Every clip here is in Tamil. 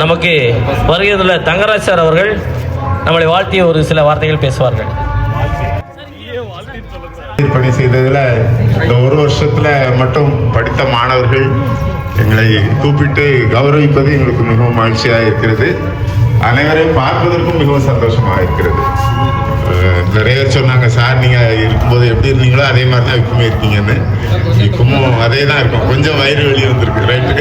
நமக்கு வருகிறதுள்ள தங்கராஜ் சார் அவர்கள் நம்மளை வாழ்த்திய ஒரு சில வார்த்தைகள் பேசுவார்கள். பணி செய்ததில் இந்த ஒரு வருஷத்தில் மட்டும் படித்த மாணவர்கள் எங்களை கூப்பிட்டு கௌரவிப்பது எங்களுக்கு மிகவும் மகிழ்ச்சியாக இருக்கிறது. அனைவரையும் பார்ப்பதற்கும் மிகவும் சந்தோஷமாக இருக்கிறது. நிறைய பேர் சொன்னாங்க, சார் நீங்கள் இருக்கும்போது எப்படி இருந்தீங்களோ அதே மாதிரி தான் இப்பவுமே இருக்கீங்கன்னு. இப்பவும் அதே தான் இருக்கும், கொஞ்சம் வயிறு வெளியே வந்திருக்கு. ரைட்டு,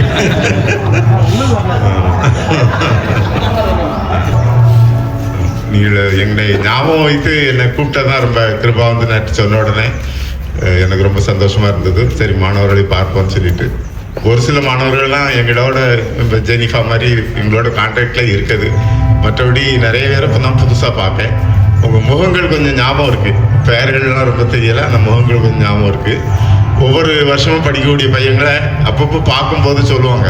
நீங்கள் எங்களை ஞாபகம் வைத்து என்னை கூப்பிட்டதான் ரொம்ப கிருபா வந்து நட்டு சொன்ன உடனே எனக்கு ரொம்ப சந்தோஷமாக இருந்தது. சரி, மாணவர்களை பார்ப்போம்னு சொல்லிட்டு ஒரு சில மாணவர்கள்லாம் எங்களோட இப்போ ஜெனிஃபா மாதிரி எங்களோட கான்டாக்டில் இருக்குது. மற்றபடி நிறைய பேரை இப்போ தான் புதுசாக பார்ப்பேன். உங்கள் முகங்கள் கொஞ்சம் ஞாபகம் இருக்குது, பெயர்கள்லாம் ரொம்ப தெரியலை, அந்த முகங்கள் கொஞ்சம் ஞாபகம் இருக்குது. ஒவ்வொரு வருஷமும் படிக்கக்கூடிய பையங்களை அப்பப்போ பார்க்கும்போது சொல்லுவாங்க.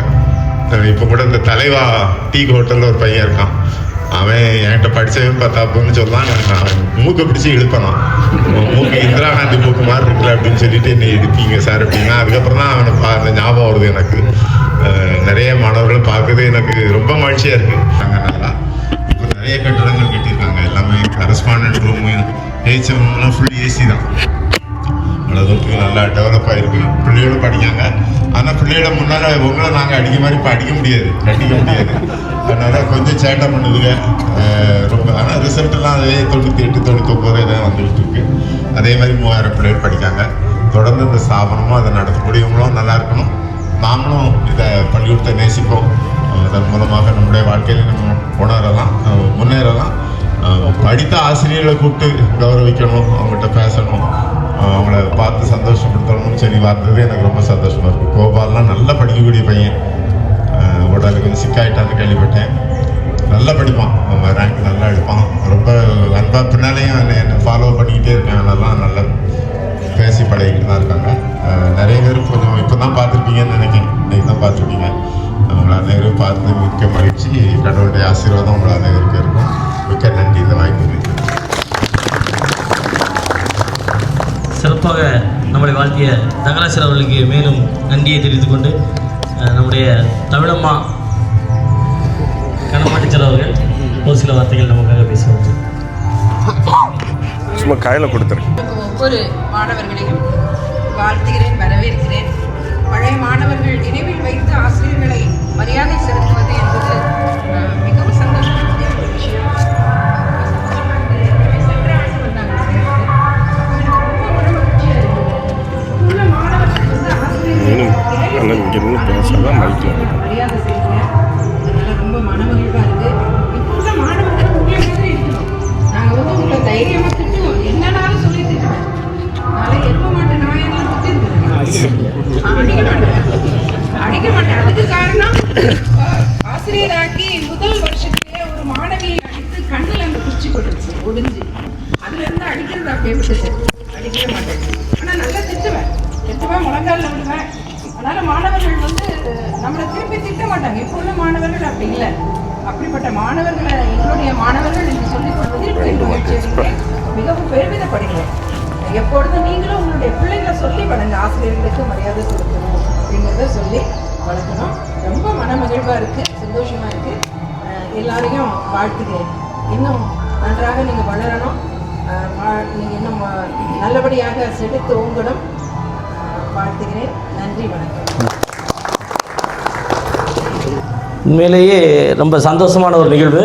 இப்போ கூட இந்த தலைவா டீ ஹோட்டலில் ஒரு பையன் இருக்கான், அவன் என்கிட்ட படித்தவன் பார்த்தாப்புன்னு சொல்லலாம். அவன் மூக்கை பிடிச்சி இழுப்பானான், மூக்கு இந்திரா காந்தி மூக்கு மாதிரி இருக்குல்ல அப்படின்னு சொல்லிட்டு என்னை எடுப்பீங்க சார் அப்படின்னா. அதுக்கப்புறம் தான் அவனை அந்த ஞாபகம் வருது எனக்கு. நிறைய மாணவர்களை பார்க்குறது எனக்கு ரொம்ப மகிழ்ச்சியாக இருக்குது. நாங்கள் நல்லா இப்போ நிறைய கட்டிடங்கள் கட்டியிருக்காங்க, எல்லாமே கரஸ்பாண்டன்ட் ரூமு, ஹெச்எம்லாம் ஃபுல் ஏசி தான். அளவுக்கு நல்லா டெவலப் ஆகிருக்கு. பிள்ளைகளும் படிக்காங்க. ஆனால் பிள்ளைகளை முன்னால் உங்களை நாங்கள் அடிக்க மாதிரி இப்போ அடிக்க முடியாது, கட்டிக்க முடியாது. அதனால் கொஞ்சம் சேட்டை பண்ணுதுங்க ரொம்ப. ஆனால் ரிசல்ட்டெல்லாம் அதே 98, 99 இதாக வந்துகிட்டு இருக்கு. அதே மாதிரி 3000 பிள்ளைகள் படிக்காங்க. தொடர்ந்து இந்த ஸ்தாபனமும் அதை நடத்தக்கூடியவங்களும் நல்லா இருக்கணும். நாமளும் இதை பள்ளிக்கூடத்தை நேசிப்போம். அதன் மூலமாக நம்முடைய வாழ்க்கையில நம்ம உணரலாம், முன்னேறலாம். படித்த ஆசிரியர்களை கூப்பிட்டு கௌரவிக்கணும், அவங்ககிட்ட பேசணும், அவங்கள பார்த்து சந்தோஷப்படுத்தணும்னு சொல்லி பார்த்தது எனக்கு ரொம்ப சந்தோஷமாக இருக்குது. கோபால்லாம் நல்லா படிக்கக்கூடிய பையன், உடலுக்கு கொஞ்சம் சிக்காயிட்டான்னு கேள்விப்பட்டேன். நல்லா படிப்பான், அவன் ரேங்க் நல்லா எடுப்பான். ரொம்ப அன்பாக பின்னாலேயும் என்னை ஃபாலோ பண்ணிக்கிட்டே இருக்கேன். நல்லா பேசி பழகிட்டு தான் இருக்காங்க. நிறைய பேர் கொஞ்சம் இப்போ தான் பார்த்துருப்பீங்கன்னு நினைக்கிறேன், இன்றைக்கி தான் பார்த்துருப்பீங்க. அவங்கள அனைவரும் பார்த்து மிக்க மகிழ்ச்சி. கடவுளுடைய ஆசீர்வாதம் உங்களை அனைவருக்கு இருக்கும். மிக்க நன்றி இந்த வாய்ப்பு. சிறப்பாக நம்மளை வாழ்த்திய தங்கராஜ் அவர்களுக்கு மேலும் நன்றியை தெரிவித்துக் கொண்டு நம்முடைய தமிழம்மா கனமா டீச்சர் அவர்கள் ஒரு சில வார்த்தைகள் நமக்காக பேசுவாங்க. சும்மா கையில் கொடுத்துருக்கேன். ஒவ்வொரு மாணவர்களையும் வாழ்த்துகிறேன், வரவேற்கிறேன். பழைய மாணவர்கள் நினைவில் வைத்து ஆசிரியர்களை மரியாதை செலுத்துவது என்பது மிகவும் சந்தோஷமான ஒரு விஷயம். மரியாதை செய்யுங்க, அதனால ரொம்ப மனமகிழ்வா இருக்கு. இப்போ உள்ள மாணவர்கள் உங்களை மாதிரி இருக்கணும். நாங்க உங்களை தைரியமா திட்டுவோம், என்னன்னாலும் சொல்லி திட்டுவேன். அதனால எரும மாட்டேன், நான் எல்லாம் அடிக்க மாட்டேன். அதுக்கு காரணம் ஆசிரியராக்கி முதல் வருஷத்திலே ஒரு மாணவியை அடித்து கண்ணில் அந்த குச்சி போட்டுருச்சு, ஒடிஞ்சு. அதுல இருந்து அடிக்கிறது அப்படியே விட்டுச்சு, அடிக்கவே மாட்டேன். ஆனா நல்லா திட்டுவேன், முழங்காலில் விடுவேன். அதனால மாணவர்கள் நம்மளை திருப்பி திட்ட மாட்டாங்க. இப்போ உள்ள மாணவர்கள் அப்படி இல்லை. அப்படிப்பட்ட மாணவர்களை எங்களுடைய மாணவர்கள் என்று சொல்லிக் கொள்வதில் மிகவும் பெருமிதப்படுகிறேன். எப்பொழுதும் நீங்களும் உங்களுடைய பிள்ளைங்களை சொல்லி வளங்க, ஆசிரியர்களுக்கு மரியாதை கொடுக்கணும் அப்படிங்கிறத சொல்லி வளர்க்கணும். ரொம்ப மனமகிழ்வாக இருக்குது, சந்தோஷமாக இருக்குது. எல்லாரையும் வாழ்த்துகிறேன். இன்னும் நன்றாக நீங்கள் வளரணும், நீங்கள் இன்னும் நல்லபடியாக செலுத்து ஓங்கணும். வாழ்த்துகிறேன். நன்றி, வணக்கம். உண்மையிலேயே ரொம்ப சந்தோஷமான ஒரு நிகழ்வு.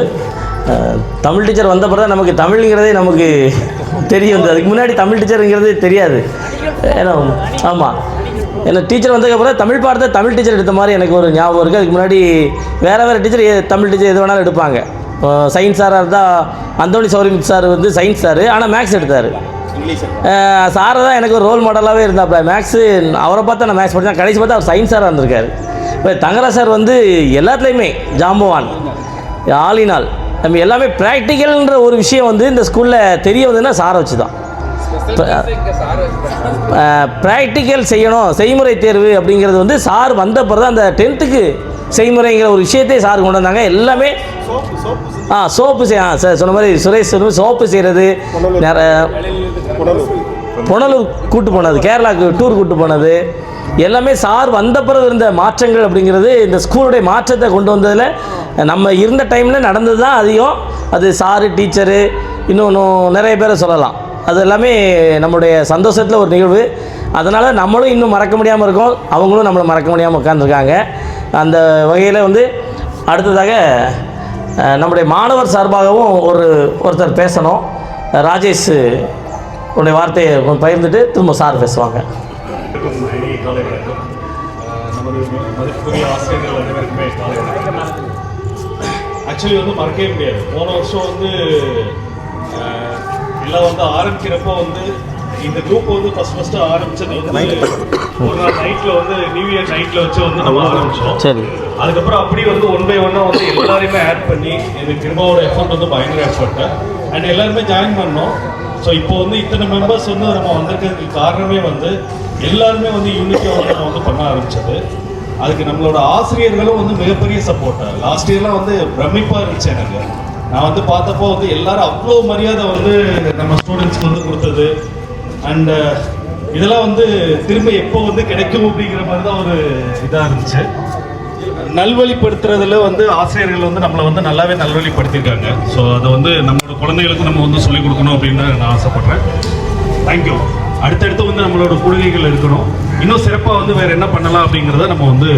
தமிழ் டீச்சர் வந்த பிறகு தான் நமக்கு தமிழ்ங்கிறதே நமக்கு தெரிய வந்தது. அதுக்கு முன்னாடி தமிழ் டீச்சருங்கிறது தெரியாது. ஏன்னா ஆமாம், ஏன்னா டீச்சர் வந்ததுக்கப்புறம் தமிழ் பாடத்தை தமிழ் டீச்சர் எடுத்த மாதிரி எனக்கு ஒரு ஞாபகம் இருக்குது. அதுக்கு முன்னாடி வேறு டீச்சர் தமிழ் டீச்சர் எது வேணாலும் எடுப்பாங்க. சயின்ஸ் சாராக இருந்தால் அந்தோணி சௌரிமித் சார் சயின்ஸ் சார், ஆனால் மேக்ஸ் எடுத்தார். சாரை தான் எனக்கு ஒரு ரோல் மாடலாகவே இருந்தாப்புல. மேக்ஸு அவரை பார்த்தா நான் மேக்ஸ் படித்தேன். கடைசி பார்த்தா அவர் சயின்ஸ் சாராக இருந்திருக்காரு. இப்போ தங்கராஜ் சார் எல்லாத்துலேயுமே ஜாம்பவான், ஆலினால், நம்ம எல்லாமே ப்ராக்டிக்கல்ன்ற ஒரு விஷயம் இந்த ஸ்கூலில் தெரிய வந்ததுன்னா சாரை வச்சு தான். ப்ராக்டிக்கல் செய்யணும், செய்முறை தேர்வு அப்படிங்கிறது சார் வந்த பிறகு அந்த 10th செய்முறைங்கிற ஒரு விஷயத்தை சார் கொண்டு வந்தாங்க. எல்லாமே சோப்பு சார் சொன்ன மாதிரி சுரேஷ் சோப்பு செய்கிறது, புனலூர் கூட்டு போனது, கேரளாவுக்கு டூர் கூட்டு போனது, எல்லாமே சார் வந்த பிறகு இருந்த மாற்றங்கள் அப்படிங்கிறது இந்த ஸ்கூலுடைய மாற்றத்தை கொண்டு வந்ததில் நம்ம இருந்த டைமில் நடந்தது தான் அதிகம். அது சாரு, டீச்சரு, இன்னொன்றும் நிறைய பேரை சொல்லலாம். அது எல்லாமே நம்மளுடைய சந்தோஷத்தில் ஒரு நிகழ்வு. அதனால் நம்மளும் இன்னும் மறக்க முடியாமல் இருக்கோம், அவங்களும் நம்மளை மறக்க முடியாமல் உட்காந்துருக்காங்க. அந்த வகையில் வந்து அடுத்ததாக நம்முடைய மாணவர் சார்பாகவும் ஒருத்தர் பேசணும். ராஜேஷ் உடைய வார்த்தையை பகிர்ந்துட்டு திரும்ப சார் பேசுவாங்க. நமது மதிப்புக்குரிய ஆசிரியர்கள் அனைவருக்குமே காலை வணக்கம். ஆக்சுவலி வந்து மறக்கவே முடியாது. போன வருஷம் வந்து எல்லாம் வந்து ஆரம்பிக்கிறப்போ வந்து இந்த குரூப் வந்து ஃபர்ஸ்ட் ஆரம்பிச்சது வந்து ஒரு நாள் நைட்டில் வந்து நியூ இயர் நைட்டில் வச்சு வந்து நம்ம ஆரம்பித்தோம். சரி. அதுக்கப்புறம் அப்படி வந்து 1 by 1 வந்து எல்லாரையுமே ஆட் பண்ணி எனக்கு கிருபாவோட எஃபர்ட் வந்து பயங்கர எஃபர்ட்டு அண்ட் எல்லாருமே ஜாயின் பண்ணோம். ஸோ இப்போ வந்து இத்தனை மெம்பர்ஸ் வந்து நம்ம வந்திருக்கிறதுக்கு காரணமே வந்து எல்லாருமே வந்து யூனிட்டியாக நம்ம வந்து பண்ண ஆரம்பிச்சது. அதுக்கு நம்மளோட ஆசிரியர்களும் வந்து மிகப்பெரிய சப்போர்ட்டாக. லாஸ்ட் இயர்லாம் வந்து பிரமிப்பாக இருந்துச்சு எனக்கு. நான் வந்து பார்த்தப்போ வந்து எல்லாரும் அவ்வளோ மரியாதை வந்து நம்ம ஸ்டூடெண்ட்ஸ்க்கு வந்து கொடுத்தது அண்ட் இதெல்லாம் வந்து திரும்ப எப்போ வந்து கிடைக்கும் அப்படிங்கிற மாதிரி தான் ஒரு இதாக இருந்துச்சு. நல்வழிப்படுத்துறதுல வந்து ஆசிரியர்கள் வந்து நம்மளை வந்து நல்லாவே நல்வழிப்படுத்தியிருக்காங்க. ஸோ அதை வந்து நம்மளோட குழந்தைகளுக்கு நம்ம வந்து சொல்லிக் கொடுக்கணும் அப்படின்னு நான் ஆசைப்பட்றேன். தேங்க்யூ. அடுத்தடுத்து வந்து நம்மளோட கொள்கைகள் இருக்கணும். இன்னும் சிறப்பாக வந்து வேறு என்ன பண்ணலாம் அப்படிங்கிறத நம்ம வந்து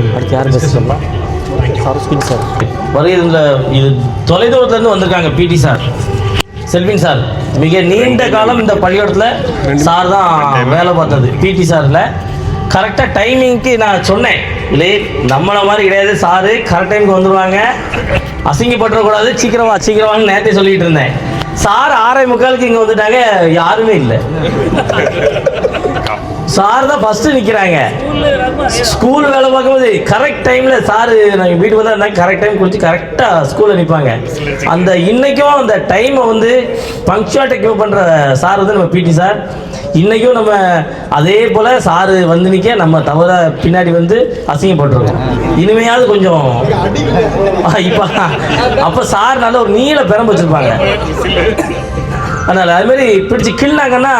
வருகிற இது தொலைதூரத்துலேருந்து வந்திருக்காங்க பிடி சார், செல்வின் சார். மிக நீண்ட காலம் இந்த பள்ளிக்கூடத்தில் சார் தான் வேலை பார்த்தது. பிடி சாரில் கரெக்டாக டைமிங்க்கு நான் சொன்னேன், இல்லை நம்மளை மாதிரி கிடையாது, சாரு கரெக்ட் டைமுக்கு வந்துடுவாங்க, அசிங்கப்பட்டுறக்கூடாது, சீக்கிரமான்னு நேரத்தை சொல்லிகிட்டு இருந்தேன். சார் 6:45 இங்கே வந்துட்டாங்க, யாருமே இல்லை. சார் தான் ஃபஸ்ட்டு நிற்கிறாங்க. ஸ்கூல் வேலை பார்க்கும்போது கரெக்ட் டைமில் சார் நாங்கள் வீட்டுக்கு வந்தால் இருந்தாங்க, கரெக்ட் டைம் குடிச்சு கரெக்டாக ஸ்கூலில் நிற்பாங்க. அந்த இன்றைக்கும் அந்த டைமை வந்து பங்க்சுவாலிட்டி கிவ் பண்ணுற சார் வந்து நம்ம பிடி சார். இன்றைக்கும் நம்ம அதே போல் சார் வந்து நிற்க நம்ம தவிர பின்னாடி வந்து அசிங்கப்பட்டுருக்கோம். இனிமையாவது கொஞ்சம் இப்போ அப்போ சார் நல்ல ஒரு நீல பெரம்பு வச்சுருப்பாங்க. அதனால் அதுமாரி பிடிச்சி கிள்னாங்கன்னா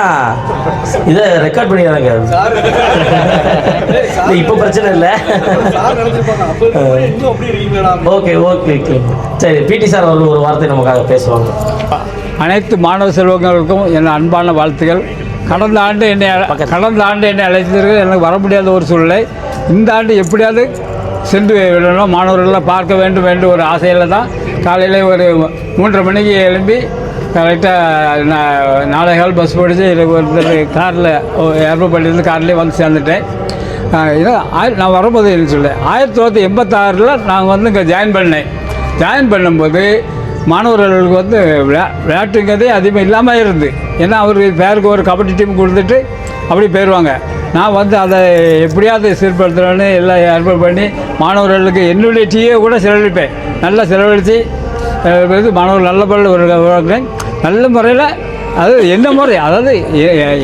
இதை ரெக்கார்ட் பண்ணிடுறாங்க. இப்போ பிரச்சனை இல்லை. ஓகே ஓகே ஓகே சரி. பிடி சார் அவர்கள் ஒரு வார்த்தை நமக்காக பேசுவாங்க. அனைத்து மாணவ செல்வங்களுக்கும் என் அன்பான வாழ்த்துக்கள். கடந்த ஆண்டு என்னை அழைத்ததற்கு எனக்கு வர முடியாத ஒரு சூழ்நிலை. இந்த ஆண்டு எப்படியாவது சென்று விடணும், மாணவர்களெல்லாம் பார்க்க வேண்டும் என்று ஒரு ஆசையில் தான் காலையில் ஒரு 3:30 மணிக்கு எழும்பி கரெக்டாக 4:15 பஸ் பிடிச்சி ஒரு காரில் ஏர்போர்ட்லேருந்து கார்லேயே வந்து சேர்ந்துட்டேன். நான் வரும்போது என்ன சொல்லேன், 1986 நாங்கள் வந்து இங்கே ஜாயின் பண்ணும்போது மாணவர்களுக்கு வந்து விளையாட்டுங்கிறதே அதிகமாக இல்லாமல் இருந்து. ஏன்னா அவர் பேருக்கு ஒரு கபடி டீம் கொடுத்துட்டு அப்படி போயிடுவாங்க. நான் வந்து அதை எப்படியாவது சீர்படுத்துகிறேன்னு எல்லாம் ஏற்பாடு பண்ணி மாணவர்களுக்கு என்னுடைய டீயை கூட செலவழிப்பேன். நல்லா செலவழித்து மாணவர்கள் நல்ல பள்ளியில் நல்ல முறையில் அது என்ன முறை, அதாவது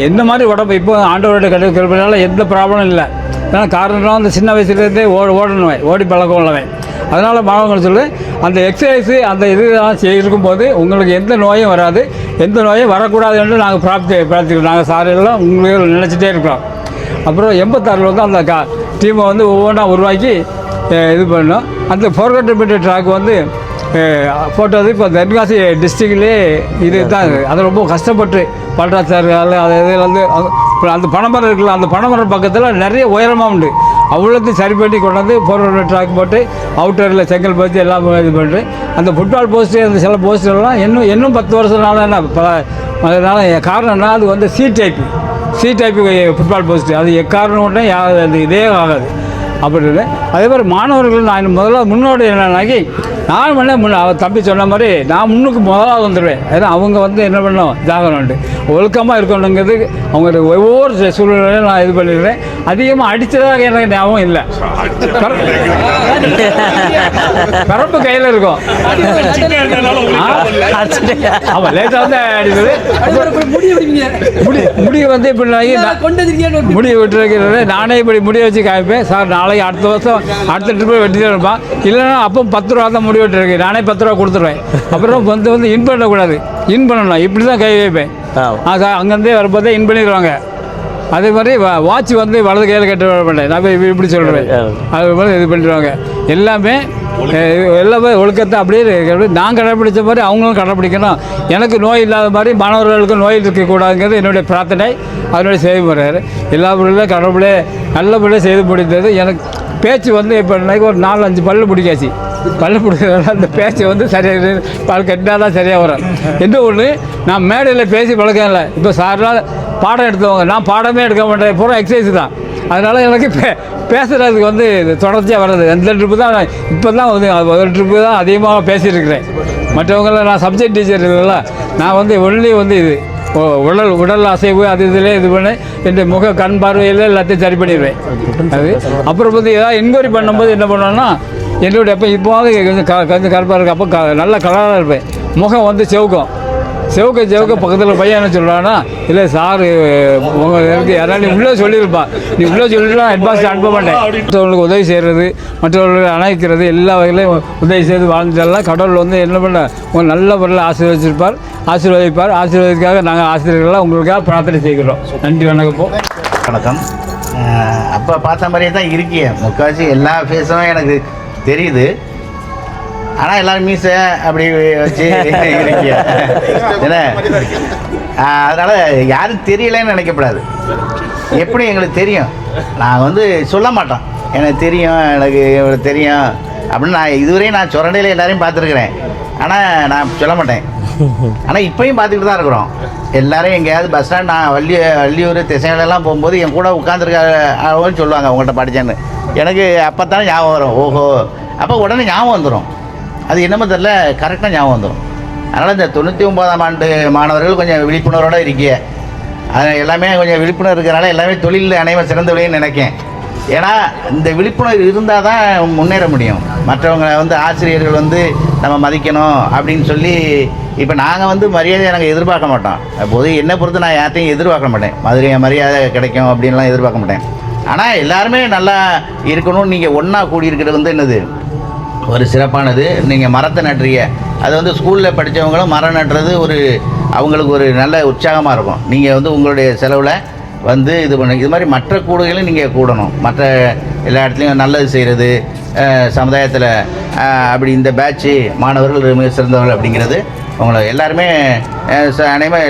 என்ன மாதிரி உடம்பு இப்போ ஆண்டவருடைய கிடைக்கிறதுனால எந்த ப்ராப்ளம் இல்லை. ஏன்னா காரணம் அந்த சின்ன வயசுலேருந்தே ஓடணுவேன், ஓடி பழக்கம் உள்ளவன். அதனால் மாணவர்கள் சொல்லு அந்த எக்ஸசைஸு அந்த இதெல்லாம் இருக்கும்போது உங்களுக்கு எந்த நோயும் வராது, எந்த நோயும் வரக்கூடாது என்று நாங்கள் பிரார்த்திக்கிறோம். நாங்கள் சாரெல்லாம் உங்களுக்கு நினச்சிட்டே இருக்கிறோம். அப்புறம் 86 வந்து அந்த டீமை வந்து ஒவ்வொன்றா உருவாக்கி இது பண்ணோம். அந்த 400 மீட்டர் ட்ராக் வந்து போட்டது இப்போ தென்காசி டிஸ்ட்ரிக்ட்லேயே இது தான். அது ரொம்ப கஷ்டப்பட்டு பல்ராஜ் சார் அது இதில் வந்து அந்த பனைமரம் இருக்குல்ல, அந்த பனைமரம் பக்கத்தில் நிறைய உயரமாக உண்டு. அவ்வளோத்தையும் சரி பண்ணி கொண்டாந்து 400 ட்ராக் போட்டு அவுட்டரில் செங்கல் பற்றி எல்லாம் இது பண்ணிட்டு அந்த ஃபுட்பால் போஸ்ட்டு அந்த சில போஸ்டர்லாம் இன்னும் 10 வருஷம்னால என்ன அதனால் காரணம் என்ன, அது வந்து சி டைப்பு ஃபுட்பால் போஸ்ட்டு. அது எக்காரணம் ஒன்றே அது இதே ஆகாது அப்படின்னு. அதே மாதிரி மாணவர்கள் நான் முதல்ல முன்னோடி என்னன்னாக்கி நான் பண்ண தம்பி சொன்ன மாதிரி நான் முன்னுக்கு முதலாவது வந்துடுவேன். ஏன்னா அவங்க வந்து என்ன பண்ணோம், ஜாகரம்ட்டு ஒழுக்கமாக இருக்கணுங்கிறது அவங்க ஒவ்வொரு சூழ்நிலையும் நான் இது பண்ணிடுறேன். அதிகமாக அடித்ததாக எனக்கு ஞாபகம் இல்லை. பரப்பு கையில் இருக்கும். ஆமாம் லேட்டாக வந்து அடிப்பது. முடிய வந்து இப்படி முடிய விட்டுருக்கிறது. நானே இப்படி முடிய வச்சு காமிப்பேன். சார் நாளைக்கு அடுத்த வருஷம் அடுத்த ட்ரிப்பு வெட்டி தான் இருப்பான். இல்லைன்னா அப்போ 10 ரூபா தான் முடி வெட்டுருக்கு. நானே 10 ரூபா கொடுத்துருவேன். அப்புறம் வந்து இன் பண்ணக்கூடாது, இன் பண்ணணும். இப்படி தான் கை வைப்பேன். சார் அங்கேருந்தே வரும்போதே இன் பண்ணிடுவாங்க. அதே மாதிரி வாட்ச் வந்து வலது கையில் கட்ட மாட்டேன், நான் இப்படி சொல்கிறேன். அது மாதிரி இது பண்ணிடுவாங்க. எல்லாமே ஒழுக்கத்தை அப்படியே நான் கடைப்பிடிச்ச மாதிரி அவங்களும் கடைப்பிடிக்கணும். எனக்கு நோய் இல்லாத மாதிரி மாணவர்களுக்கும் நோய் இருக்கக்கூடாதுங்கிறது என்னுடைய பிரார்த்தனை, அதனுடைய செய்முறை. எல்லா பொருளும் கடவுளே நல்லபடியாக செய்து முடிந்தது. எனக்கு பேச்சு வந்து இப்போ இன்னைக்கு ஒரு 4-5 பல்லு பிடிக்காச்சு. பல்லு பிடிக்கிறதுனால அந்த பேச்சு வந்து சரியாக பால் கட்டினா தான் சரியாக வரும். என்ன ஒன்று, நான் மேடையில் பேசி பழக்கம் இல்லை. இப்போ சார்லாம் பாடம் எடுத்தவங்க, நான் பாடமே எடுக்க மாட்டேன், பூரா எக்ஸசைஸ் தான். அதனால் எனக்கு பேசுகிறதுக்கு வந்து தொடர்ச்சியாக வர்றது. அந்த ட்ரிப்பு தான் இப்போ தான் வந்து ஒரு ட்ரிப்பு தான் அதிகமாக பேசியிருக்கிறேன். மற்றவங்கள நான் சப்ஜெக்ட் டீச்சர் இல்லைல்ல, நான் வந்து ஒன்லி வந்து இது உடல் அசைவு அது இதில் இது பண்ணி என் முக கண் பார்வையில் எல்லாத்தையும் சரி பண்ணிடுவேன். அது அப்புறம் வந்து ஏதாவது என்கொயரி பண்ணும்போது என்ன பண்ணுவேன்னா, என்னுடைய இப்போது கொஞ்சம் கருப்பாக இருக்க, அப்போ நல்ல கலராக இருப்பேன். முகம் வந்து செவுக்க பக்கத்தில் பையன் என்ன சொல்கிறான்னா, இல்லை சார் உங்களுக்கு யாராவது நீ உள்ளே சொல்லியிருப்பா, நீ உள்ளே சொல்லிட்டு அட்வான்ஸ் அனுப்ப மாட்டேன். மற்றவர்களுக்கு உதவி செய்கிறது, மற்றவர்களுக்கு அணைக்கிறது, எல்லா வகையிலையும் உதவி செய்து வாழ்ந்ததெல்லாம் கடவுள் வந்து என்ன பண்ண உங்கள் நல்ல முறையில் ஆசீர்வதிப்பார். ஆசீர்வதிக்காக நாங்கள் ஆசிரியர்களாக உங்களுக்காக பிரார்த்தனை செய்கிறோம். நன்றி, வணக்கம். வணக்கம். அப்போ பார்த்த மாதிரியே தான் இருக்கிய, முக்கால்வாசி எல்லா ஃபேஸும் எனக்கு தெரியுது. ஆனால் எல்லோரும் மீசை அப்படி வச்சு இருக்கிய என்ன, அதனால் யாரும் தெரியலைன்னு நினைக்கப்படாது. எப்படி எங்களுக்கு தெரியும், நான் வந்து சொல்ல மாட்டோம், எனக்கு தெரியும் அப்படின்னு. நான் இதுவரையும் நான் சுரண்டையில் எல்லாரையும் பார்த்துருக்குறேன், ஆனால் நான் சொல்ல மாட்டேன். ஆனால் இப்போயும் பார்த்துக்கிட்டு தான் இருக்கிறோம். எல்லோரும் எங்கேயாவது பஸ் ஸ்டாண்ட், நான் வள்ளியூர் திசைகளெல்லாம் போகும்போது என் கூட உட்காந்துருக்காங்கன்னு சொல்லுவாங்க, உங்கள்கிட்ட படித்தேன்னு. எனக்கு அப்போ தானே ஞாபகம் வரும். ஓஹோ, அப்போ உடனே ஞாபகம் வந்துடும். அது என்னமோ தெரியல, கரெக்டாக ஞாபகம் வந்துடும். அதனால் இந்த 99ஆம் ஆண்டு மாணவர்கள் கொஞ்சம் விழிப்புணர்வோடு இருக்கிய, அது எல்லாமே கொஞ்சம் விழிப்புணர்வு இருக்கிறனால எல்லாமே தொழிலில் அனைவரும் சிறந்தவர்களையும் நினைக்கேன். ஏன்னா இந்த விழிப்புணர்வு இருந்தால் தான் முன்னேற முடியும். மற்றவங்க வந்து ஆசிரியர்கள் வந்து நம்ம மதிக்கணும் அப்படின்னு சொல்லி, இப்போ நாங்கள் வந்து மரியாதையை நாங்கள் எதிர்பார்க்க மாட்டோம். அப்போது என்னை பொறுத்து நான் யார்ட்டையும் எதிர்பார்க்க மாட்டேன், மரியாதை கிடைக்கும் அப்படின்லாம் எதிர்பார்க்க மாட்டேன். ஆனால் எல்லாருமே நல்லா இருக்கணும். நீங்கள் ஒன்றா கூடியிருக்கிறது வந்து என்னது ஒரு சிறப்பானது. நீங்கள் மரத்தை நட்டுறீங்க, அது வந்து ஸ்கூலில் படித்தவங்களும் மரம் நட்டுறது அவங்களுக்கு ஒரு நல்ல உற்சாகமாக இருக்கும். நீங்கள் வந்து உங்களுடைய செலவில் வந்து இது மாதிரி மற்ற கூடுகளும் நீங்கள் கூடணும். மற்ற எல்லா இடத்துலையும் நல்லது செய்கிறது, சமுதாயத்தில் அப்படி இந்த பேட்ச்சு மாணவர்கள் மிக சிறந்தவர்கள் அப்படிங்கிறது உங்களை எல்லாருமே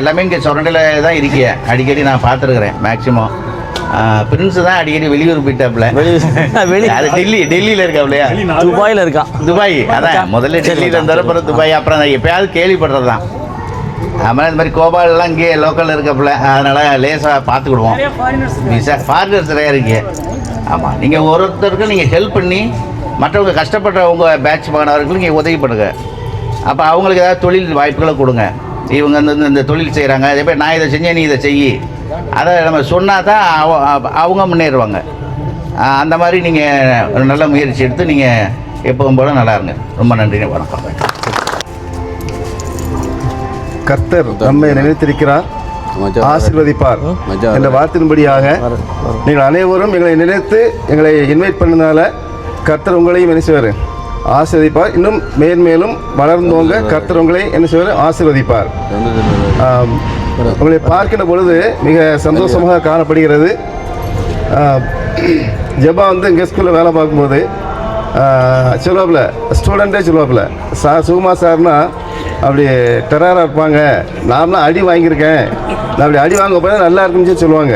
எல்லாமே இங்கே சொரண்டையில் தான் இருக்கிய. அடிக்கடி நான் பார்த்துருக்குறேன். மேக்சிமம் பிரின்ஸ் தான் அடிக்கடி வெளியூர் போயிட்டாப்புல. அது டெல்லியில் இருக்காப்லையா, துபாயில் இருக்கான். துபாய், அதான் முதல்ல டெல்லியில் இருந்தாலும் அப்புறம் துபாய், அப்புறம் எப்பயாவது கேள்விப்படுறது தான். அதுமாதிரி இந்த மாதிரி கோபாலெலாம் இங்கே லோக்கலில் இருக்காப்புல, அதனால் லேசாக பார்த்துக்கிடுவோம். ஃபாரினர்ஸ் நிறையா இருக்கு. ஆமாம், நீங்கள் ஒருத்தருக்கும் நீங்கள் ஹெல்ப் பண்ணி மற்றவங்க கஷ்டப்படுற உங்கள் பேட்ச் மாணவர்களுக்கு நீங்கள் உதவி பண்ணுங்க. அப்போ அவங்களுக்கு ஏதாவது தொழில் வாய்ப்புகளை கொடுங்க. இவங்க இந்த தொழில் செய்கிறாங்க, அதே மாதிரி நான் இதை செஞ்சேன் நீ இதை செய், அதை நம்ம சொன்னால் தான் அவங்க முன்னேறுவாங்க. அந்த மாதிரி நீங்கள் ஒரு நல்ல முயற்சி எடுத்து நீங்கள் எப்பவும் போல நல்லா இருங்க. ரொம்ப நன்றி, வணக்கம். கர்த்தர் நம்மை நினைத்திருக்கிறார், ஆசீர்வதிப்பார் என்ற வார்த்தையின்படியாக நீங்கள் அனைவரும் எங்களை நினைத்து எங்களை இன்வைட் பண்ணதுனால கர்த்தர் உங்களையும் என்ன செய்வார், ஆசீர்வதிப்பார். இன்னும் மேன்மேலும் வளர்ந்தவங்க கர்த்தர் உங்களை என்ன செய்வார், ஆசீர்வதிப்பார். உங்களை பார்க்கின்ற பொழுது மிக சந்தோஷமாக காணப்படுகிறது. ஜபா வந்து இங்கே ஸ்கூலில் வேலை பார்க்கும்போது சொல்லுவாப்புல, ஸ்டூடெண்ட்டே சொல்லுவாப்புல, சுகுமார் சார்னா அப்படி டெரராக இருப்பாங்க, நான்லாம் அடி வாங்கியிருக்கேன், நான் அப்படி அடி வாங்க போய் நல்லா இருக்குன்னு சொல்லுவாங்க.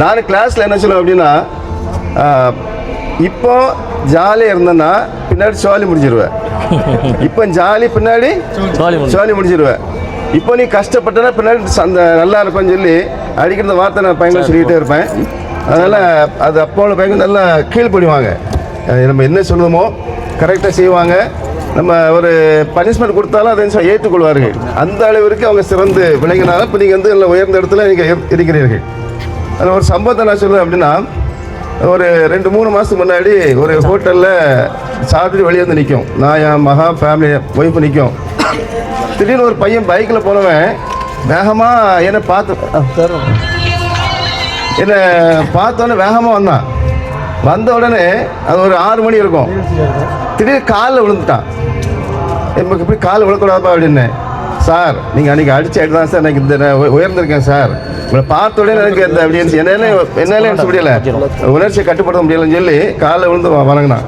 நான் கிளாஸில் என்ன சொல்லுவேன் அப்படின்னா, இப்போ ஜாலியாக இருந்தேன்னா பின்னாடி சோழி முடிஞ்சிருவேன், இப்போ ஜாலி பின்னாடி சோழி முடிஞ்சிருவேன், இப்போ நீ கஷ்டப்பட்டனா பின்னாடி நல்லா இருக்கும்னு சொல்லி அடிக்கிற வார்த்தை நான் பையன்களை சொல்லிக்கிட்டே இருப்பேன். அதனால் அது அப்போ உள்ள பையன் நல்லா கீழ்படிவாங்க. நம்ம என்ன சொல்லுவோமோ கரெக்டாக செய்வாங்க. நம்ம ஒரு பனிஷ்மெண்ட் கொடுத்தாலும் அதை ஏற்றுக்கொள்வார்கள். அந்த அளவிற்கு அவங்க சிறந்து விளங்கினாலும் இப்போ நீங்கள் வந்து நல்ல உயர்ந்த இடத்துல நீங்கள் இருக்கிறீர்கள். அதில் ஒரு சம்பவத்தை நான் சொல்லுவேன் அப்படின்னா, ஒரு 2-3 மாதத்துக்கு முன்னாடி ஒரு ஹோட்டலில் சாப்பிட்டு வெளியே வந்து நிற்கும், நான் என் மகா ஃபேமிலி ஒய்ஃபு நிற்கும். திடீர்னு ஒரு பையன் பைக்கில் போனவன் வேகமாக என்னை பார்த்தோன்னே வேகமாக வந்தான். வந்த உடனே அது ஒரு 6 மணி இருக்கும். திடீர்னு காலில் விழுந்துட்டான். இப்படி காலில் விழக்கூடாதுப்பா அப்படின்னு. சார் நீங்கள் அன்றைக்கி அடிச்சாயிட்டு தான் சார் எனக்கு இந்த உயர்ந்திருக்கேன் சார். உங்களை பார்த்த உடனே எனக்கு இந்த அப்படின்னு என்னால எனக்கு முடியலை, உணர்ச்சியை கட்டுப்படுத்த முடியலைன்னு சொல்லி காலைல விழுந்து வணங்கினான்.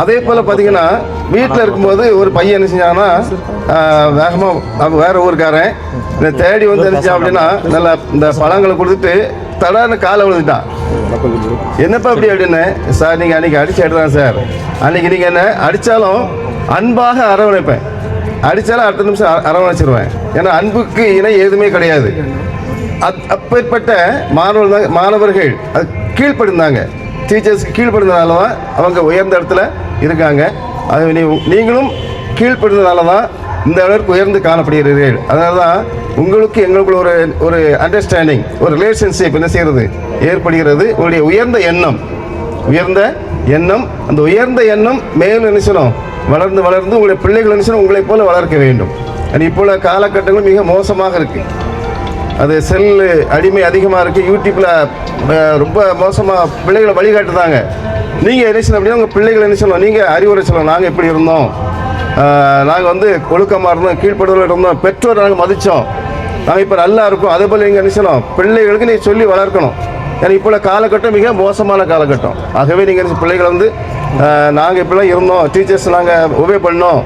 அதே போல் பார்த்தீங்கன்னா வீட்டில் இருக்கும்போது ஒரு பையன் என்ன செஞ்சாங்கன்னா வேகமாக அவங்க வேறு ஊருக்காரன் இந்த தேடி வந்து நினச்சான் அப்படின்னா நல்லா இந்த பழங்களை கொடுத்துட்டு தடான்னு காலை விழுந்துட்டான். என்னப்பா அப்படி அப்படின்னு, சார் நீங்கள் அன்றைக்கி அடிச்சாயிட்டு தான் சார், அன்றைக்கி நீங்கள் என்ன அடித்தாலும் அன்பாக அரவணைப்பேன், அடித்தாலும் அடுத்த நிமிஷம் அரவணைச்சிருவேன். ஏன்னா அன்புக்கு இணை எதுவுமே கிடையாது. அப்பேற்பட்ட மாணவர்கள் அது கீழ்ப்படிந்தாங்க, டீச்சர்ஸ்க்கு கீழ்ப்படுறதுனால தான் அவங்க உயர்ந்த இடத்துல இருக்காங்க. அது நீங்களும் கீழ்ப்படுறதுனால தான் இந்த அளவுக்கு உயர்ந்து காணப்படுகிறீர்கள். அதனால தான் உங்களுக்கு எங்களுக்குள்ள ஒரு அண்டர்ஸ்டாண்டிங், ஒரு ரிலேஷன்ஷிப் என்ன செய்கிறது ஏற்படுகிறது. உங்களுடைய உயர்ந்த எண்ணம் அந்த உயர்ந்த எண்ணம் மேலும் நினைச்சணும் வளர்ந்து உங்களுடைய பிள்ளைகள் நினைச்சணும் உங்களைப் போல வளர்க்க வேண்டும். இப்போ உள்ள காலகட்டங்கள் மிக மோசமாக இருக்குது. அது செல்லு அடிமை அதிகமாக இருக்குது. யூடியூப்பில் ரொம்ப மோசமாக பிள்ளைகளை வழிகாட்டுதாங்க. நீங்கள் என்ன செய்யணும் அப்படின்னா உங்கள் பிள்ளைகளை என்ன சொல்லணும், நீங்கள் அறிவுரை சொல்லணும். நாங்கள் எப்படி இருந்தோம், நாங்கள் வந்து ஒழுக்கமாக இருந்தோம், கீழ்ப்படுதல் இருந்தோம், பெற்றோர் நாங்கள் மதித்தோம், நாங்கள் இப்போ நல்லா இருக்கோம். அதே போல் நீங்கள் என்ன செய்யணும், பிள்ளைகளுக்கு நீங்கள் சொல்லி வளர்க்கணும். ஏன்னா இப்போ உள்ள காலகட்டம் மிக மோசமான காலகட்டம். ஆகவே நீங்கள் பிள்ளைகளை வந்து நாங்கள் இப்படிலாம் இருந்தோம், டீச்சர்ஸ் நாங்கள் உபயோக பண்ணோம்,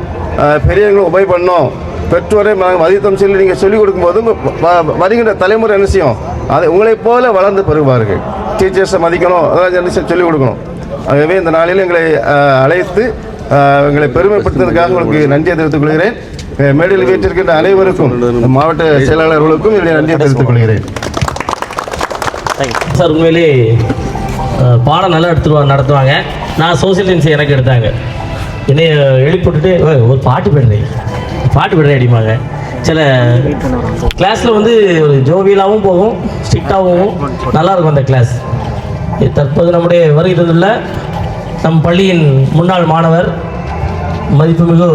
பெரியவங்களும் உபயோக பண்ணோம், பெற்றோரை நாங்கள் மதித்தோம் சொல்லி நீங்கள் சொல்லிக் கொடுக்கும்போது வருகின்ற தலைமுறை என்ன செய்யும், அதை உங்களைப் போல வளர்ந்து பெறுவார்கள். டீச்சர்ஸை மதிக்கணும், அதெல்லாம் என்ன சொல்லிக் கொடுக்கணும். ஆகவே இந்த நாளில் எங்களை அழைத்து எங்களை பெருமைப்படுத்துவதற்காக உங்களுக்கு நன்றியை தெரிவித்துக் கொள்கிறேன். மேடையில் வீட்டிருக்கின்ற அனைவருக்கும் மாவட்ட செயலாளர்களுக்கும் என்னுடைய நன்றியை தெரிவித்துக் கொள்கிறேன். சார் உண்மையிலே பாடம் நல்லா நடத்துவாங்க. நான் சோசியல் சயின்ஸ் எனக்கு எடுத்தாங்க. என்னைய எழுப்பிவிட்டுட்டு ஒரு பாட்டு பாடுறேன் அடிமாங்க. சில கிளாஸில் வந்து ஒரு ஜோவியலாகவும் போகும், ஸ்ட்ரிக்டாகவும் நல்லாயிருக்கும் அந்த கிளாஸ். தற்போது நம்முடைய வருகிறதுள்ள நம் பள்ளியின் முன்னாள் மாணவர் மதிப்புமிகு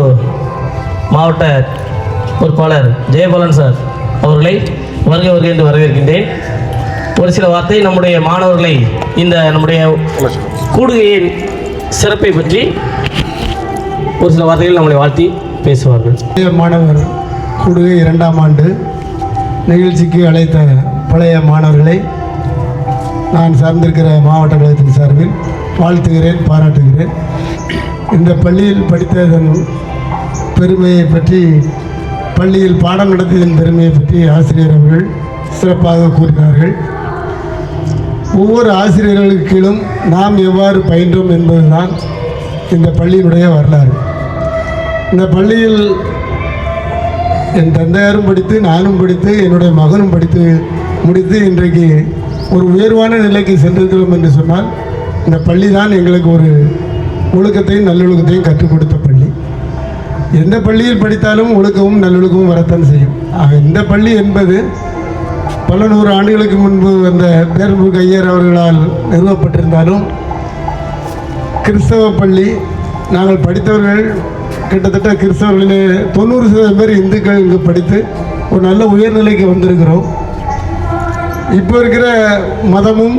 மாவட்ட பொறுப்பாளர் ஜெயபாலன் சார் அவர்களை வருக என்று வரவேற்கின்றேன். ஒரு சில வார்த்தை நம்முடைய மாணவர்களை இந்த நம்முடைய கூடுகையின் சிறப்பை பற்றி ஒரு சில வார்த்தைகள் நம்மளை வாழ்த்தி பேசுவார்கள். மாணவர் கூடுகை 2ஆம் ஆண்டு நிகழ்ச்சிக்கு அழைத்த பழைய மாணவர்களை நான் சார்ந்திருக்கிற மாவட்ட கழகத்தின் சார்பில் வாழ்த்துகிறேன், பாராட்டுகிறேன். இந்த பள்ளியில் படித்ததன் பெருமையை பற்றி, பள்ளியில் பாடம் நடத்தியதன் பெருமையை பற்றி ஆசிரியர் அவர்கள் சிறப்பாக கூறினார்கள். ஒவ்வொரு ஆசிரியர்களுக்கு கீழும் நாம் எவ்வாறு பயின்றோம் என்பதுதான் இந்த பள்ளியினுடைய வரலாறு. இந்த பள்ளியில் என் தந்தையாரும் படித்து, நானும் படித்து, என்னுடைய மகனும் படித்து முடித்து இன்றைக்கு ஒரு உயர்வான நிலைக்கு சென்றிருக்கிறோம் என்று சொன்னால் இந்த பள்ளி தான் எங்களுக்கு ஒரு ஒழுக்கத்தையும் நல்லொழுக்கத்தையும் கற்றுக் கொடுத்த பள்ளி. எந்த பள்ளியில் படித்தாலும் ஒழுக்கமும் நல்லொழுக்கமும் வரத்தான் செய்யும். ஆக இந்த பள்ளி என்பது பல நூறு ஆண்டுகளுக்கு முன்பு வந்த பேரன்பு ஐயர் அவர்களால் நிறுவப்பட்டிருந்தாலும் கிறிஸ்தவ பள்ளி. நாங்கள் படித்தவர்கள் கிட்டத்தட்ட கிறிஸ்தவர்களிலே 90% பேர் இந்துக்கள் இங்கு படித்து ஒரு நல்ல உயர்நிலைக்கு வந்திருக்கிறோம். இப்போ இருக்கிற மதமும்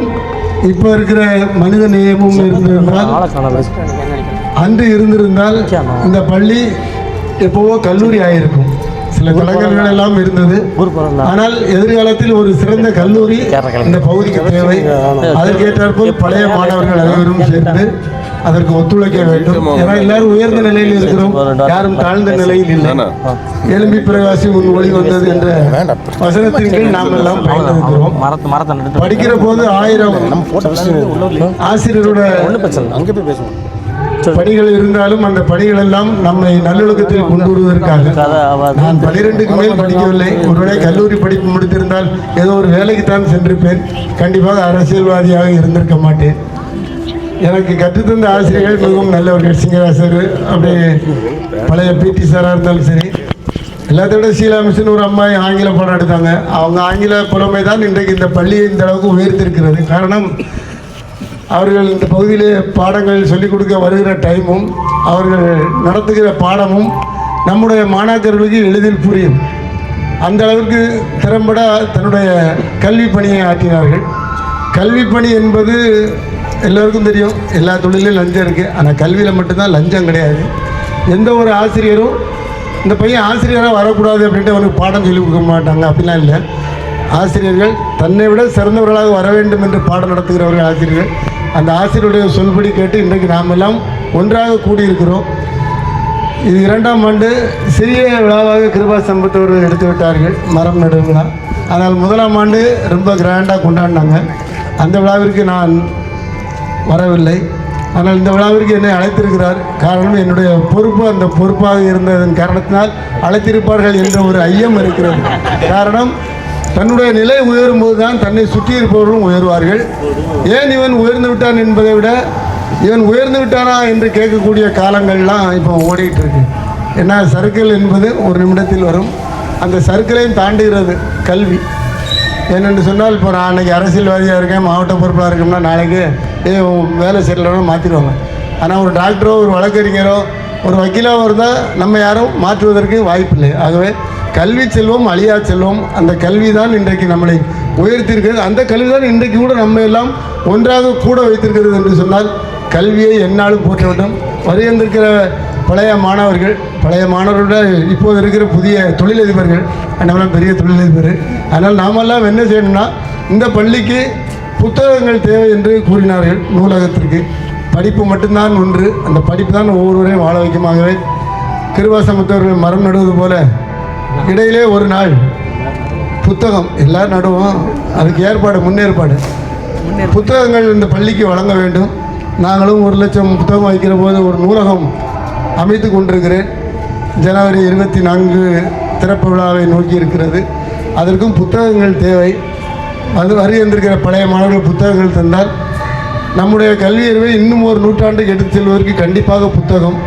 இப்போ இருக்கிற மனித நேயமும் இருந்திருந்தால், அன்று இருந்திருந்தால் இந்த பள்ளி எப்போவோ கல்லூரி ஆகியிருக்கும். சில தடங்கல்கள் எல்லாம் இருந்தது. ஆனால் எதிர்காலத்தில் ஒரு சிறந்த கல்லூரி இந்த பகுதிக்கு தேவை. அதற்கேற்றாற்போல் பழைய மாணவர்கள் அனைவரும் சேர்ந்து அதற்கு ஒத்துழைக்க வேண்டும். ஏன்னா எல்லாரும் உயர்ந்த நிலையில் இருக்கிறோம், யாரும் தாழ்ந்த நிலையில் இல்லை. எலும்பி பிரகாசி உன் ஒளி வந்தது என்ற வசனத்தின் கீழ் நாம் எல்லாம் பயணிக்கிறோம். படிக்கிற போது 1000 ஆசிரியரோட பணிகள் இருந்தாலும் அந்த பணிகள் எல்லாம் நம்மை நல்லொழுக்கத்தில் கொண்டு வருவதற்காக. நான் 12க்கு மேல் படிக்கவில்லை. ஒருவேளை கல்லூரி படிப்பு முடித்திருந்தால் ஏதோ ஒரு வேலைக்குத்தான் சென்றிருப்பேன். கண்டிப்பாக அரசியல்வாதியாக இருந்திருக்க மாட்டேன். எனக்கு கற்றுத்தந்த ஆசிரியர்கள் மிகவும் நல்லவர்கள். சிங்கராசர், அப்படியே பழைய பிடி சாராக இருந்தாலும் சரி. எல்லாத்த விட ஷீலா மிஷன் ஒரு அம்மா ஆங்கில பாடம் எடுத்தாங்க. அவங்க ஆங்கில புலமை தான் இன்றைக்கு இந்த பள்ளியை இந்த அளவுக்கு உயர்த்திருக்கிறது. காரணம், அவர்கள் இந்த பகுதியிலே பாடங்கள் சொல்லிக் கொடுக்க வருகிற டைமும் அவர்கள் நடத்துகிற பாடமும் நம்முடைய மாணாக்கர்களுக்கு எளிதில் புரியும். அந்த அளவுக்கு திறம்பட தன்னுடைய கல்வி பணியை ஆற்றினார்கள். கல்வி பணி என்பது எல்லோருக்கும் தெரியும். எல்லா தொழிலையும் லஞ்சம் இருக்குது. ஆனால் கல்வியில் மட்டும்தான் லஞ்சம் கிடையாது. எந்த ஒரு ஆசிரியரும் இந்த பையன் ஆசிரியராக வரக்கூடாது அப்படின்ட்டு அவனுக்கு பாடம் சொல்லிக் கொடுக்க மாட்டாங்க, அப்படிலாம் இல்லை. ஆசிரியர்கள் தன்னை விட சிறந்தவர்களாக வர வேண்டும் என்று பாடம் நடத்துகிறவர்கள் ஆசிரியர்கள். அந்த ஆசிரியருடைய சொல்படி கேட்டு இன்றைக்கு நாம் எல்லாம் ஒன்றாக கூடியிருக்கிறோம். இது 2ஆம் ஆண்டு சிறிய விழாவாக கிருபா சம்பத்தவர்கள் எடுத்து விட்டார்கள், மரம் நடும் விழா. ஆனால் 1ஆம் ஆண்டு ரொம்ப கிராண்டாக கொண்டாடினாங்க. அந்த விழாவிற்கு நான் வரவில்லை. ஆனால் இந்த விழாவிற்கு என்னை அழைத்திருக்கிறார். காரணம், என்னுடைய பொறுப்பு அந்த பொறுப்பாக இருந்ததன் காரணத்தினால் அழைத்திருப்பார்கள் என்ற ஒரு ஐயம் இருக்கிறது. காரணம், தன்னுடைய நிலை உயரும் போது தான் தன்னை சுற்றி இருப்பவர்களும் உயர்வார்கள். ஏன் இவன் உயர்ந்து விட்டான் என்பதை விட இவன் உயர்ந்து விட்டானா என்று கேட்கக்கூடிய காலங்கள்லாம் இப்போ ஓடிட்டு இருக்கு. ஏன்னா சர்க்கிள் என்பது ஒரு நிமிடத்தில் வரும். அந்த சர்க்கிளையும் தாண்டுகிறது ஏனென்று சொன்னால், இப்போ நான் அன்றைக்கி அரசியல்வாதியாக இருக்கேன், மாவட்ட பொறுப்பாக இருக்கோம்னா நாளைக்கு வேலை சரியில்லைன்னா மாற்றிடுவாங்க. ஆனால் ஒரு டாக்டரோ ஒரு வழக்கறிஞரோ ஒரு வக்கீலாக இருந்தால் நம்ம யாரும் மாற்றுவதற்கு வாய்ப்பில்லை. ஆகவே கல்வி செல்வம் அழியா செல்வம். அந்த கல்வி தான் இன்றைக்கு நம்மளை உயர்த்தியிருக்கிறது. அந்த கல்வி தான் இன்றைக்கு கூட நம்ம எல்லாம் ஒன்றாக கூட வைத்திருக்கிறது என்று சொன்னால் கல்வியை எந்நாளும் போற்ற வேண்டும். வருகின்றிருக்கிற பழைய மாணவர்களோட இப்போது இருக்கிற புதிய தொழிலதிபர்கள், நம்மளாம் பெரிய தொழிலதிபர். அதனால் நாமெல்லாம் என்ன செய்யணும்னா, இந்த பள்ளிக்கு புத்தகங்கள் தேவை என்று கூறினார்கள். நூலகத்திற்கு படிப்பு மட்டும்தான் ஒன்று, அந்த படிப்பு தான் ஒவ்வொருவரையும் வாழ வைக்குமாகவே கிருபா சம்பத்தவர்கள் மரம் நடுவது போல இடையிலே ஒரு நாள் புத்தகம் எல்லோரும் நடுவோம். அதுக்கு முன்னேற்பாடு புத்தகங்கள் இந்த பள்ளிக்கு வழங்க வேண்டும். நாங்களும் 1 லட்சம் புத்தகம் வைக்கிற போது ஒரு நூலகம் அமைத்து கொண்டிருக்கிறேன். ஜனவரி 24 திறப்பு விழாவை நோக்கி இருக்கிறது. அதற்கும் புத்தகங்கள் தேவை. அது வருகின்றிருக்கிற பழைய மாணவர்கள் புத்தகங்கள் தந்தால் நம்முடைய கல்வி அறிவை இன்னும் ஒரு நூற்றாண்டுக்கு எடுத்து செல்வதற்கு கண்டிப்பாக புத்தகம்.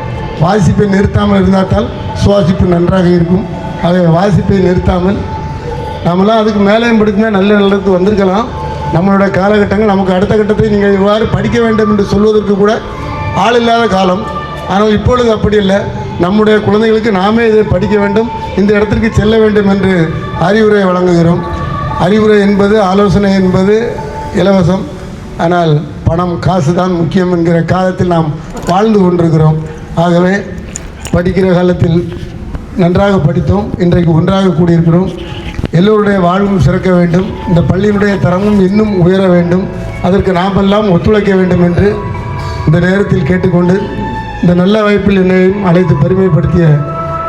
வாசிப்பை நிறுத்தாமல் இருந்தால் சுவாசிப்பு நன்றாக இருக்கும். ஆகவே வாசிப்பை நிறுத்தாமல் நாமெல்லாம் அதுக்கு மேலேயும் படித்தினா நல்லதுக்கு வந்திருக்கலாம். நம்மளுடைய காலகட்டங்கள் நமக்கு அடுத்த கட்டத்தை நீங்கள் இவ்வாறு படிக்க வேண்டும் என்று சொல்வதற்கு கூட ஆள் இல்லாத காலம். ஆனால் இப்பொழுது அப்படி இல்லை. நம்முடைய குழந்தைகளுக்கு நாமே இதை படிக்க வேண்டும், இந்த இடத்திற்கு செல்ல வேண்டும் என்று அறிவுரை வழங்குகிறோம். அறிவுரை என்பது, ஆலோசனை என்பது இலவசம். ஆனால் பணம் காசு தான் முக்கியம் என்கிற காலத்தில் நாம் வாழ்ந்து கொண்டிருக்கிறோம். ஆகவே படிக்கிற காலத்தில் நன்றாக படித்தோம், இன்றைக்கு ஒன்றாக கூடியிருக்கிறோம். எல்லோருடைய வாழ்வும் சிறக்க வேண்டும், இந்த பள்ளியினுடைய தரமும் இன்னும் உயர வேண்டும். அதற்கு நாமெல்லாம் ஒத்துழைக்க வேண்டும் என்று இந்த நேரத்தில் கேட்டுக்கொண்டு, இந்த நல்ல வாய்ப்பில் என்னையும் அழைத்து பெருமைப்படுத்திய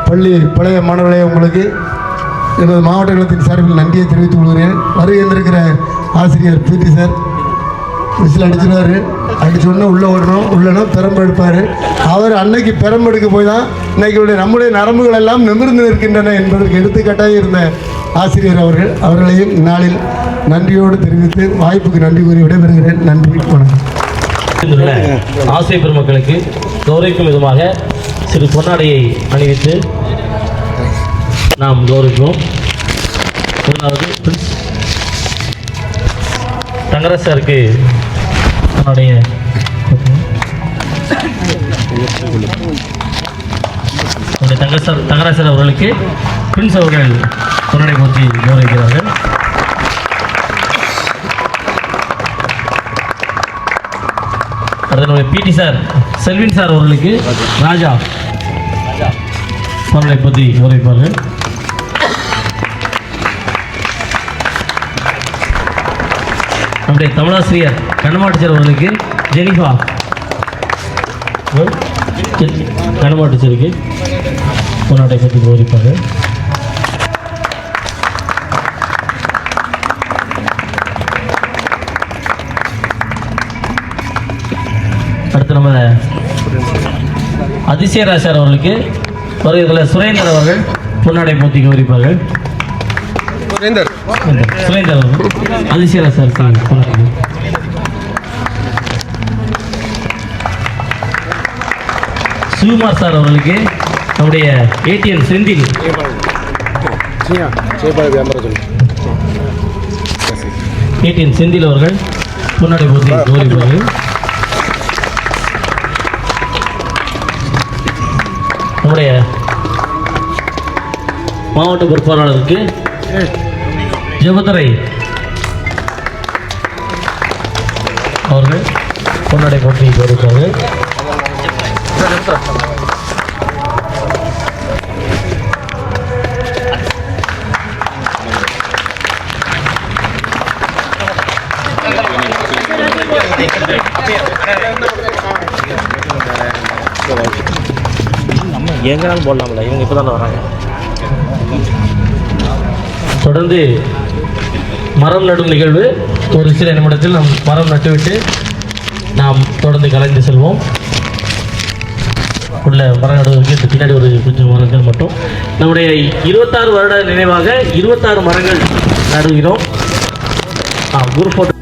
பள்ளி பழைய மாணவர்களே, உங்களுக்கு எனது மாவட்ட கழகத்தின் சார்பில் நன்றியை தெரிவித்துக் கொள்கிறேன். வருகின்றிருக்கிற ஆசிரியர் பிடி சார் விசில் அடிச்சிருவார், அடிச்சோடனே உள்ளே வரணும், உள்ளனா பெரம்பு எடுப்பார். அவர் அன்னைக்கு பெரம்பு எடுக்க போய் தான் இன்றைக்கு நம்முடைய நரம்புகள் எல்லாம் நிமிர்ந்து நிற்கின்றன என்பதற்கு எடுத்துக்காட்டாக இருந்த ஆசிரியர் அவர்களையும் இந்நாளில் நன்றியோடு தெரிவித்து வாய்ப்புக்கு நன்றி கூறி விடைபெறுகிறேன். நன்றி, வணக்கம். ஆசிரியர் பெருமக்களுக்கு கௌரவிக்கும் விதமாக சிறு பொன்னாடையை அணிவித்து நாம் கௌரவிப்போம். முதலாவது பிரின்ஸ் தங்கராஜ் சாருக்கு தன்னுடைய தங்கராஜ் சார் அவர்களுக்கு பிரின்ஸ் அவர்கள் பொன்னாடை போற்றி கௌரவிக்கிறார்கள். அடுத்த பிடி சார் செல்வின் சார் அவர்களுக்கு ராஜா பொன்னாடை போற்றி கௌரவிப்பார்கள். நம்முடைய தமிழாசிரியர் கண்ணமாட்டுச்சர் அவர்களுக்கு ஜெனிஃபா கண்ணமாட்டுச்சருக்கு பொன்னாடை பற்றி கௌரவிப்பார்கள். அடுத்து நம்ம அதிசயராஜ் சார் அவர்களுக்கு வருகிறதில் சுரேந்தர் அவர்கள் பொன்னாடை போற்றி கௌரவிப்பார்கள். சுரேந்தர் அவர்கள் அதிசயராஜ் சார் பொன்னாடை. சிவகுமார் சார் அவர்களுக்கு நம்முடைய ஏடிஎன் செந்தில் அவர்கள் பொன்னாடை போற்றி கௌரவிப்பார்கள். நம்முடைய மாவட்ட பொறுப்பாளருக்கு ஜெபதுரை அவர்கள் பொன்னாடை போற்றி கௌரவிப்பார்கள். நம்ம எங்கேனாலும் போடலாம்ல, இவங்க இப்போ தானே வராங்க. தொடர்ந்து மரம் நடும் நிகழ்வு ஒரு சில நிமிடத்தில் நாம் மரம் நட்டுவிட்டு நாம் தொடர்ந்து கலைந்து செல்வோம். உள்ள மரம் நடுவதற்கு பின்னாடி ஒரு கொஞ்சம் மரங்கள் மட்டும். நம்முடைய 26 வருட நினைவாக 26 மரங்கள் நடுகிறோம். Group photo